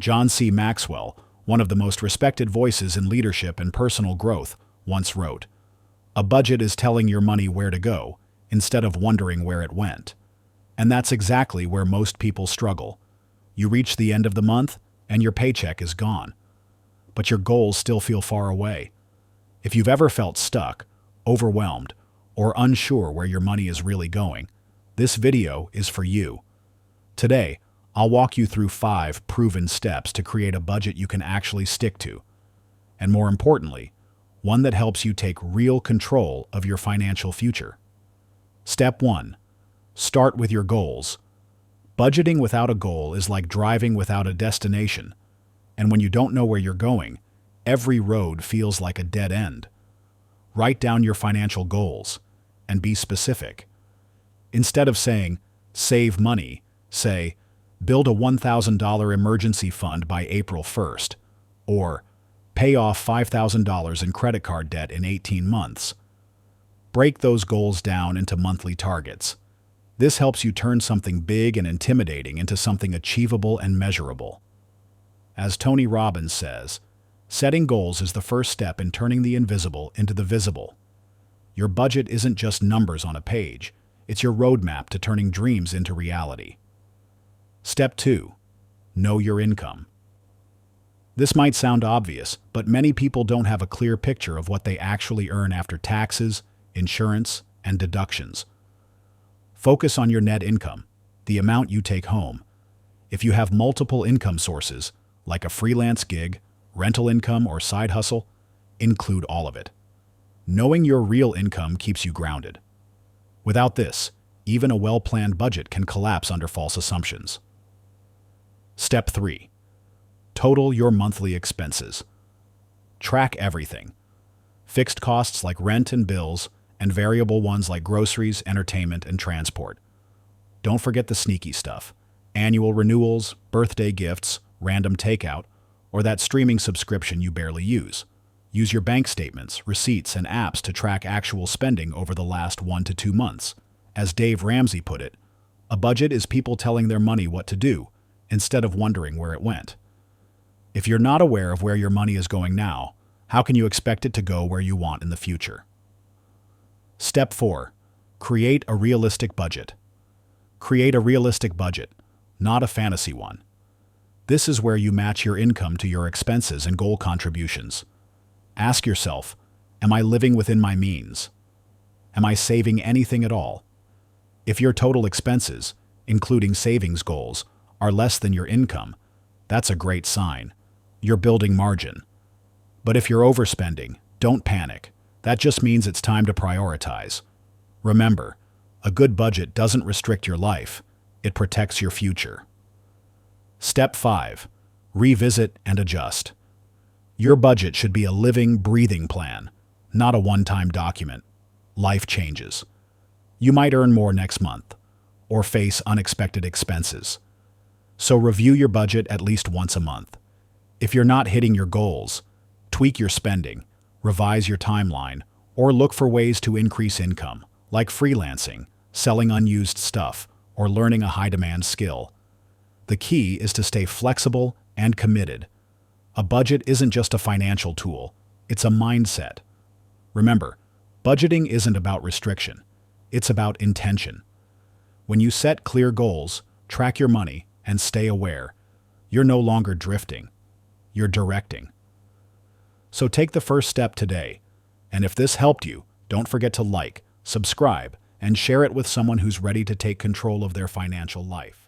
John C. Maxwell, one of the most respected voices in leadership and personal growth, once wrote, "A budget is telling your money where to go, instead of wondering where it went." And that's exactly where most people struggle. You reach the end of the month, and your paycheck is gone. But your goals still feel far away. If you've ever felt stuck, overwhelmed, or unsure where your money is really going, this video is for you. Today, I'll walk you through 5 proven steps to create a budget you can actually stick to. And more importantly, one that helps you take real control of your financial future. Step 1. Start with your goals. Budgeting without a goal is like driving without a destination. And when you don't know where you're going, every road feels like a dead end. Write down your financial goals and be specific. Instead of saying, save money, say, build a $1,000 emergency fund by April 1st, or pay off $5,000 in credit card debt in 18 months. Break those goals down into monthly targets. This helps you turn something big and intimidating into something achievable and measurable. As Tony Robbins says, setting goals is the first step in turning the invisible into the visible. Your budget isn't just numbers on a page, it's your roadmap to turning dreams into reality. Step 2. Know your income. This might sound obvious, but many people don't have a clear picture of what they actually earn after taxes, insurance, and deductions. Focus on your net income, the amount you take home. If you have multiple income sources, like a freelance gig, rental income, or side hustle, include all of it. Knowing your real income keeps you grounded. Without this, even a well-planned budget can collapse under false assumptions. Step 3. Total your monthly expenses. Track everything. Fixed costs like rent and bills, and variable ones like groceries, entertainment, and transport. Don't forget the sneaky stuff. Annual renewals, birthday gifts, random takeout, or that streaming subscription you barely use. Use your bank statements, receipts, and apps to track actual spending over the last 1 to 2 months. As Dave Ramsey put it, a budget is people telling their money what to do, instead of wondering where it went. If you're not aware of where your money is going now, how can you expect it to go where you want in the future? Step 4. Create a realistic budget. Create a realistic budget, not a fantasy one. This is where you match your income to your expenses and goal contributions. Ask yourself, am I living within my means? Am I saving anything at all? If your total expenses, including savings goals, are less than your income, that's a great sign. You're building margin. But if you're overspending, don't panic. That just means it's time to prioritize. Remember, a good budget doesn't restrict your life, it protects your future. Step 5. Revisit and adjust. Your budget should be a living, breathing plan, not a one-time document. Life changes. You might earn more next month, or face unexpected expenses. So review your budget at least once a month. If you're not hitting your goals, tweak your spending, revise your timeline, or look for ways to increase income, like freelancing, selling unused stuff, or learning a high-demand skill. The key is to stay flexible and committed. A budget isn't just a financial tool, it's a mindset. Remember, budgeting isn't about restriction, it's about intention. When you set clear goals, track your money, and stay aware, you're no longer drifting, you're directing. So take the first step today, and if this helped you, don't forget to like, subscribe, and share it with someone who's ready to take control of their financial life.